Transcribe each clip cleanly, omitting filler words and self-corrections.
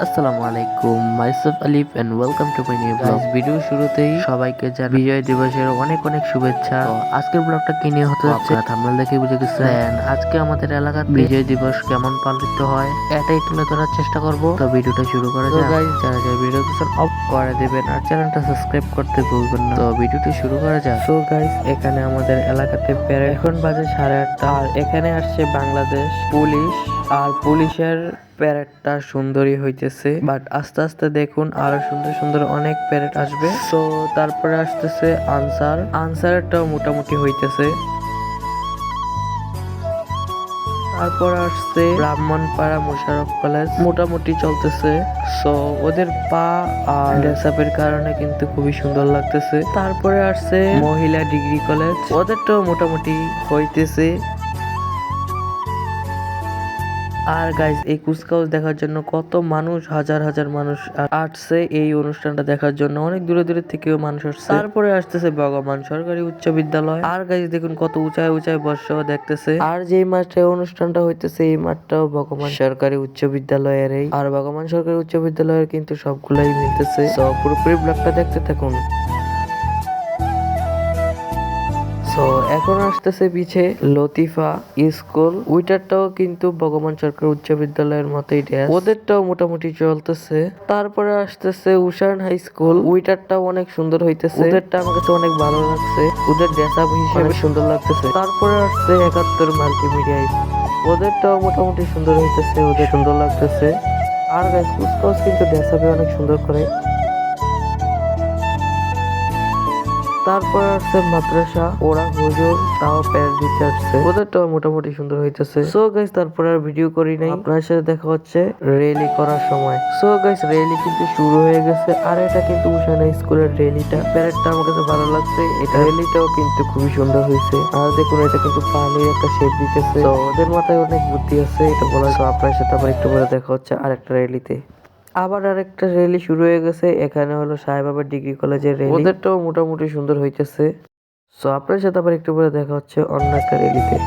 আসসালামু আলাইকুম, myself Alif and welcome to my new blog. Video শুরুতেই সবাইকে জানাই বিজয় দিবসের অনেক অনেক শুভেচ্ছা। তো আজকের ব্লগটা কি নিয়ে হতে যাচ্ছে থাম্বনেল দেখে বুঝে গেছেন। আজকে আমাদের এলাকাতে বিজয় দিবস কেমন পালিত হয় এটাই তুলে ধরার চেষ্টা করব। তো ভিডিওটা শুরু করা যাক। গাইস, যারা যারা ভিডিও দেখছেন অফ করে দিবেন আর চ্যানেলটা সাবস্ক্রাইব করতে ভুলবেন না। তো ভিডিওটি শুরু করা যাক। সো গাইস, এখানে আমাদের এলাকাতে প্যারেড এখন বাজে 8:30 আর এখানে আসছে বাংলাদেশ পুলিশ আর পুলিশের প্যারেডটা সুন্দরই হইতেছে, বাট আস্তে আস্তে দেখুন আরো সুন্দর সুন্দর অনেক প্যারেড আসবে। তো তারপরে আসতেছে আনসারটাও মোটামুটি হইতেছে। তারপর আসছে ব্রাহ্মণপাড়া মোশাররফ কলেজ, মোটামুটি চলতেছে। সো ওদের পা আর ড্রেসআপের কারণে কিন্তু খুবই সুন্দর লাগতেছে। তারপরে আসছে মহিলা ডিগ্রি কলেজ, ওদেরটাও মোটামুটি হইতেছে। আর গাইস, এই কুচকাওয়াজ দেখার জন্য কত মানুষ, হাজার হাজার মানুষ আসছে এই অনুষ্ঠানটা দেখার জন্য। অনেক দূরে দূরে থেকেও মানুষ আসছে। তারপরে আসতেছে ভগবান সরকারি উচ্চ বিদ্যালয়। আর গাইস দেখুন কত উঁচায় উঁচায় বর্ষাও দেখতেছে। আর যেই মাঠে অনুষ্ঠানটা হইতেছে এই মাঠটাও ভগবান সরকারি উচ্চ বিদ্যালয়ের। আর ভগবান সরকারি উচ্চ বিদ্যালয়ের কিন্তু সবগুলাই মিলতেছে। তো পুরোপুরি ব্লগটা দেখতে থাকুন। তো এখন আসতেছে পিছে লতিফা স্কুল, ওইটারটাও কিন্তু ভগবান সরকার উচ্চ বিদ্যালয়ের মতোই ড্রেস, ওদেরটাও মোটামুটি চলতেছে। তারপরে আসতেছে উষান হাই স্কুল, ওইটারটাও অনেক সুন্দর হইতেছে, ওদেরটা আমার কাছে অনেক ভালো লাগছে, ওদের ড্রেস আপ হিসেবে সুন্দর লাগতেছে। তারপরে আসছে 71 মাল্টিমিডিয়া, ওদেরটাও মোটামুটি সুন্দর হইতেছে, ওদের সুন্দর লাগতেছে। আর গাইস, কুচকাওয়াজ কিন্তু ড্রেস আপে অনেক সুন্দর করে। তারপর আসছে মাদ্রাসা, ওরা হুজুর তাও প্যারেড দিতে আসছে, ওদেরটাও মোটামুটি সুন্দর হইতেছে। সো গাইস, তারপর আর ভিডিও করি নাই, আপনার সাথে দেখা হচ্ছে রেলি করার সময়। সো গাইস, রেলি কিন্তু শুরু হয়ে গেছে। আর এটা কিন্তু উষানা স্কুলের রেলিটা, প্যারেডটা আমার কাছে ভালো লাগছে। এটা রেলিটাও কিন্তু খুবই সুন্দর হয়েছে। আর দেখুন এটা কিন্তু পানির একটা শেপ দিতেছে, তো ওদের মাথায় অনেক বুদ্ধি আছে এটা বলার। তো আপনার সাথে আবার একটু পরে দেখা হচ্ছে আর একটা রেলিতে। আবার আরেকটা র্যালি শুরু হয়ে গেছে, এখানে হলো সাহেবাবার ডিগ্রি কলেজের র্যালি, ওদেরটাও মোটামুটি সুন্দর হইতেছে। সো আপনার সাথে আবার একটু পরে দেখা হচ্ছে অন্য একটা র্যালিতে।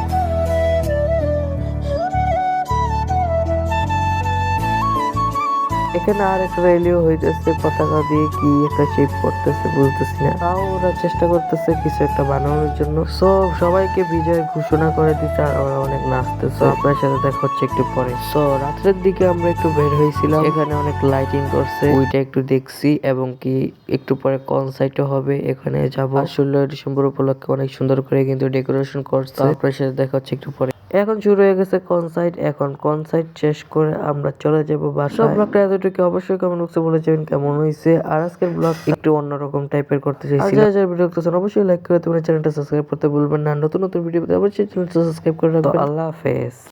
এখানে আর একটা র্যালিও হইতেছে, পতাকা দিয়ে কি একটা শেপ করতেছে বুঝতেছি না, তাও ওরা চেষ্টা করতেছে কিছু একটা বানানোর জন্য। সো সবাইকে বিজয় ঘোষণা করে দিতে আর ওরা অনেক নাচতেছে। আপনার সাথে দেখা হচ্ছে একটু পরে। সো রাত্রের দিকে আমরা একটু বের হয়েছিলাম, এখানে অনেক লাইটিং করছে, ওইটা একটু দেখছি এবং কি একটু পরে কনসার্টও হবে, এখানে যাবো। 16 ডিসেম্বর উপলক্ষে অনেক সুন্দর করে কিন্তু ডেকোরেশন করছে। আপনার সাথে দেখা হচ্ছে একটু পরে। এখন শুরু হয়ে গেছে কনসার্ট, এখন কনসার্ট শেষ করে আমরা চলে যাবো বাসায়। ব্লগটা এতটুকু, অবশ্যই কমেন্ট বক্সে বলে যাবেন কেমন হয়েছে। আর আজকের ব্লগ একটু অন্যরকম টাইপের করতে চাইছি। যারা যারা ভিডিও দেখতেছেন অবশ্যই লাইক করে তোমার চ্যানেলটা সাবস্ক্রাইব করতে ভুলবেন না। নতুন নতুন ভিডিও পেতে অবশ্যই চ্যানেলটা সাবস্ক্রাইব করে রাখবেন। আল্লাহ হাফেজ।